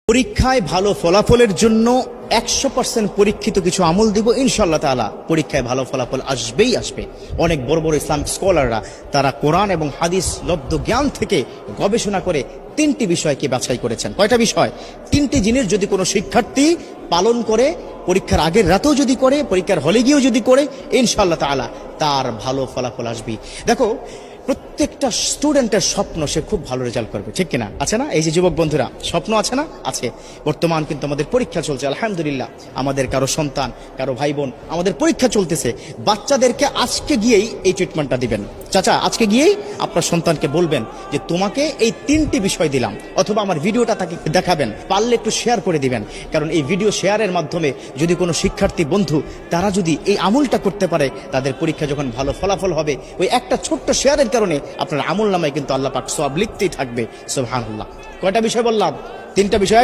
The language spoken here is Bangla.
পরীক্ষায় ভালো ফলাফলের জন্য 100% পরীক্ষিত কিছু আমল দিব ইনশাআল্লাহ তাআলা। পরীক্ষায় ভালো ফলাফল আসবেই আসবে। অনেক বড় বড় ইসলামিক স্কলাররা তারা কোরআন এবং হাদিস লব্ধ জ্ঞান থেকে গবেষণা করে 3টি বিষয়কে বাছাই করেছেন। কয়টা বিষয়? 3টি জিনিস যদি কোনো শিক্ষার্থী পালন করে, পরীক্ষার আগের রাতেও যদি করে, পরীক্ষার হলে গিয়েও যদি করে, ইনশাআল্লাহ তাআলা তার ভালো ফলাফল আসবে। দেখো, প্রত্যেকটা স্টুডেন্টের স্বপ্ন সে খুব ভালো রেজাল্ট করবে, ঠিক কিনা? আছে না? এই যে যুবক বন্ধুরা, স্বপ্ন আছে না? আছে। বর্তমান কিন্তু আমাদের পরীক্ষা চলছে, আলহামদুলিল্লাহ। আমাদের কারো সন্তান, কারো ভাই বোন, আমাদের পরীক্ষা চলতেছে। বাচ্চাদেরকে আজকে গিয়েই এই ট্রিটমেন্টটা দিবেন। চাচা, আজকে গিয়েই আপনার সন্তানকে বলবেন যে তোমাকে এই 3টি বিষয় দিলাম, অথবা আমার ভিডিওটা তাকে দেখাবেন, পারলে একটু শেয়ার করে দিবেন। কারণ এই ভিডিও শেয়ারের মাধ্যমে যদি কোনো শিক্ষার্থী বন্ধু তারা যদি এই আমলটা করতে পারে, তাদের পরীক্ষা যখন ভালো ফলাফল হবে, ওই একটা ছোট্ট শেয়ারের কারণে আপনার আমল নামায় কিন্তু আল্লাহ পাক সওয়াব লিখতেই থাকবে। সুবহানাল্লাহ। কয়টা বিষয় বললাম? 3টা বিষয়।